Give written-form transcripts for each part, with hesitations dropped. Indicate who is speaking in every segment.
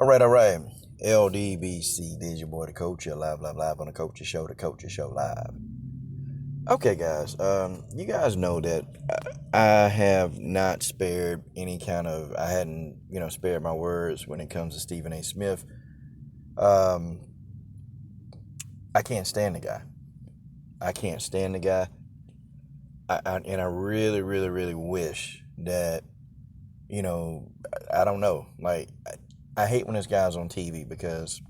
Speaker 1: All right. LDBC, there's your boy, the coach. You're live on the Coaches Show, live. Okay, guys. You guys know that I have not spared any kind of. I hadn't, spared my words when it comes to Stephen A. Smith. Um, I can't stand the guy. I can't stand the guy. And I really, really, really wish that, I don't know. Like, I hate when this guy's on TV because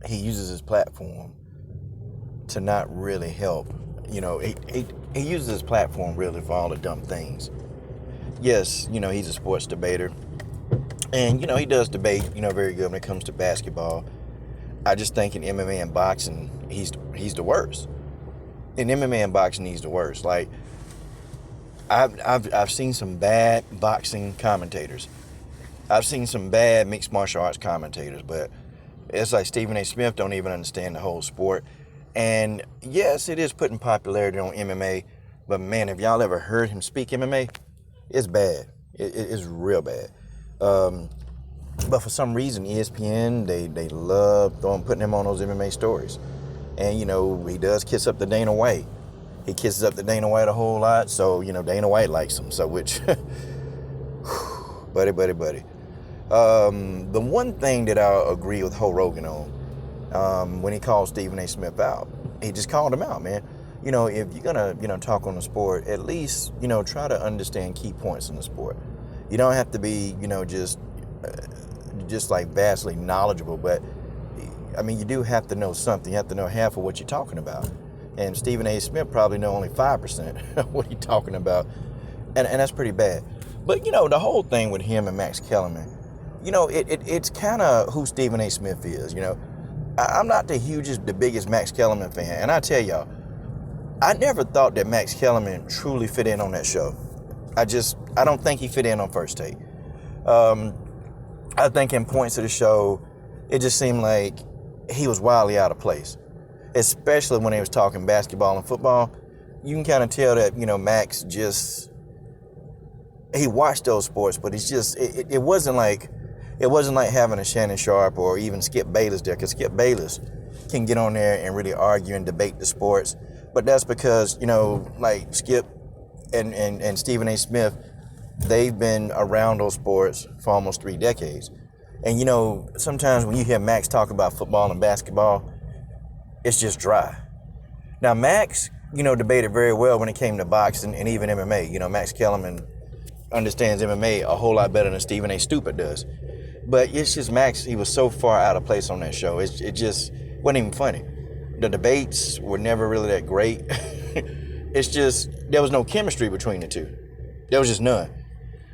Speaker 1: he uses his platform to not really help. He uses his platform really for all the dumb things. Yes, he's a sports debater. And, he does debate, very good when it comes to basketball. I just think in MMA and boxing, he's the worst. In MMA and boxing, he's the worst. Like, I've seen some bad boxing commentators. I've seen some bad mixed martial arts commentators, but it's like Stephen A. Smith don't even understand the whole sport. And yes, it is putting popularity on MMA, but man, have y'all ever heard him speak MMA? It's bad. It's real bad. But for some reason, ESPN, they love putting him on those MMA stories. And, he does kiss up to Dana White. He kisses up to Dana White a whole lot, so, Dana White likes him. So, which, buddy. The one thing that I agree with Ho Rogan on, when he called Stephen A. Smith out, he just called him out, man. If you're gonna, talk on the sport, at least, try to understand key points in the sport. You don't have to be, just like vastly knowledgeable, but I mean, you do have to know something. You have to know half of what you're talking about. And Stephen A. Smith probably know only 5% of what he's talking about. And that's pretty bad. But, the whole thing with him and Max Kellerman, it's kind of who Stephen A. Smith is, I'm not the biggest Max Kellerman fan. And I tell y'all, I never thought that Max Kellerman truly fit in on that show. I don't think he fit in on First Take. I think in points of the show, it just seemed like he was wildly out of place, especially when he was talking basketball and football. You can kind of tell that, Max he watched those sports, but it wasn't like having a Shannon Sharp or even Skip Bayless there, because Skip Bayless can get on there and really argue and debate the sports. But that's because, like Skip and Stephen A. Smith, they've been around those sports for almost 3 decades. And, sometimes when you hear Max talk about football and basketball, it's just dry. Now, Max, debated very well when it came to boxing and even MMA. Max Kellerman understands MMA a whole lot better than Stephen A. Stupid does. But it's just Max, he was so far out of place on that show. It just wasn't even funny. The debates were never really that great. It's just, there was no chemistry between the two. There was just none.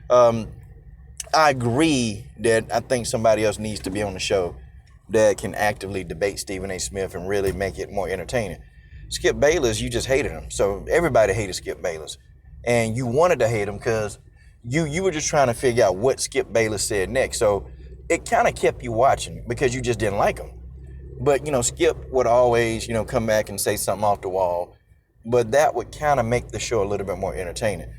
Speaker 1: I agree that I think somebody else needs to be on the show that can actively debate Stephen A. Smith and really make it more entertaining. Skip Bayless, you just hated him. So everybody hated Skip Bayless. And you wanted to hate him because you were just trying to figure out what Skip Bayless said next. So it kind of kept you watching because you just didn't like him. But, Skip would always, come back and say something off the wall. But that would kind of make the show a little bit more entertaining.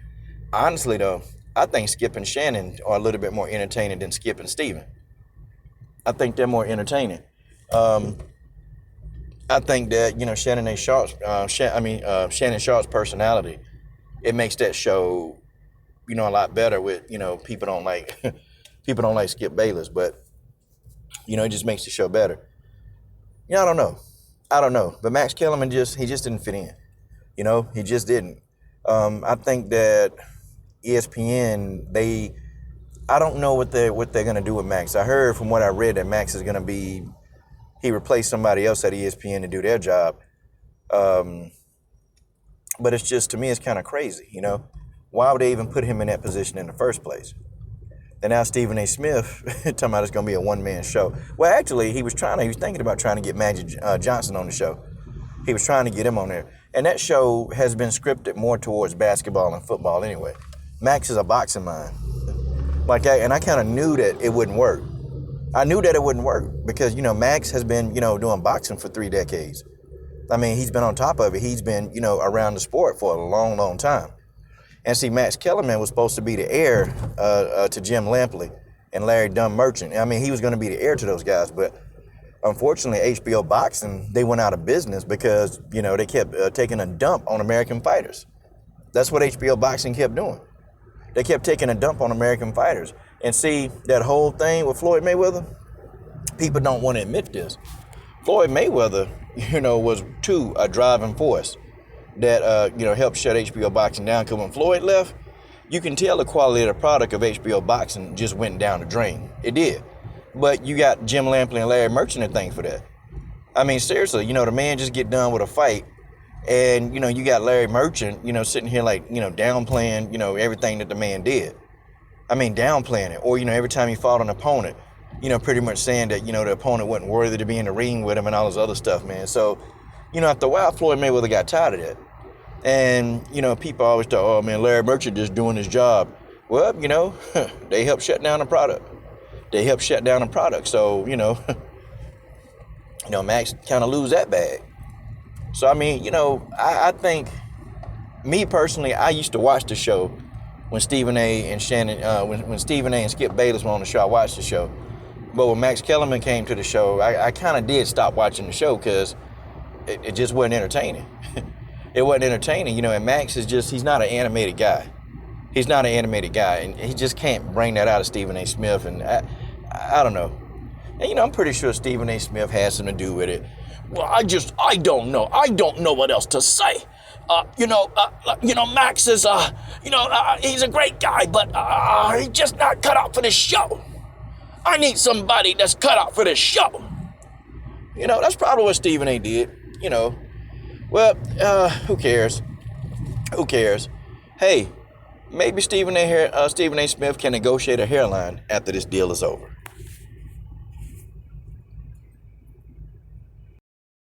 Speaker 1: Honestly, though, I think Skip and Shannon are a little bit more entertaining than Skip and Steven. I think they're more entertaining. I think that, Shannon Sharp's personality, it makes that show, a lot better with, people don't like Skip Bayless, but, it just makes the show better. I don't know. But Max Kellerman he just didn't fit in. He just didn't. I think that ESPN, I don't know what they're gonna do with Max. I heard from what I read that Max is gonna he replaced somebody else at ESPN to do their job. But it's just, to me, it's kind of crazy, Why would they even put him in that position in the first place? And now Stephen A. Smith talking about it's gonna be a one-man show. Well, actually, he was thinking about trying to get Magic Johnson on the show. He was trying to get him on there. And that show has been scripted more towards basketball and football anyway. Max is a boxing mind. And I kind of knew that it wouldn't work. I knew that it wouldn't work because, Max has been, doing boxing for 3 decades. I mean, he's been on top of it. He's been, around the sport for a long, long time. And see, Max Kellerman was supposed to be the heir to Jim Lampley. and Larry Dunn Merchant. I mean, he was going to be the heir to those guys, but unfortunately, HBO Boxing, they went out of business because, you know, they kept taking a dump on American fighters. That's what HBO Boxing kept doing. They kept taking a dump on American fighters. And see, that whole thing with Floyd Mayweather, people don't want to admit this. Floyd Mayweather, you know, was a driving force that, you know, helped shut HBO Boxing down. Because when Floyd left, you can tell the quality of the product of HBO Boxing just went down the drain. It did. But you got Jim Lampley and Larry Merchant to thank for that. I mean, seriously, you know, the man just get done with a fight. And, you know, you got Larry Merchant, you know, sitting here like, you know, downplaying, you know, everything that the man did. I mean, downplaying it. Or, you know, every time he fought an opponent, you know, pretty much saying that, you know, the opponent wasn't worthy to be in the ring with him and all this other stuff, man. So, you know, after a while, Floyd Mayweather got tired of that. And, you know, people always thought, oh, man, Larry Merchant just doing his job. Well, you know, they helped shut down the product. So, you know, Max kind of lose that bag. So, I mean, you know, I think, me personally, I used to watch the show when Stephen A. and Shannon, when Stephen A. and Skip Bayless were on the show. I watched the show. But when Max Kellerman came to the show, I kind of did stop watching the show because it just wasn't entertaining. It wasn't entertaining, you know, and Max is just, he's not an animated guy. And he just can't bring that out of Stephen A. Smith, and I don't know. And, you know, I'm pretty sure Stephen A. Smith has something to do with it. Well, I don't know. I don't know what else to say. Max is, he's a great guy, but he's just not cut out for this show. I need somebody that's cut out for this show. You know, that's probably what Stephen A. did, you know. Well, who cares? Hey, maybe Stephen A. Smith can negotiate a hairline after this deal is over.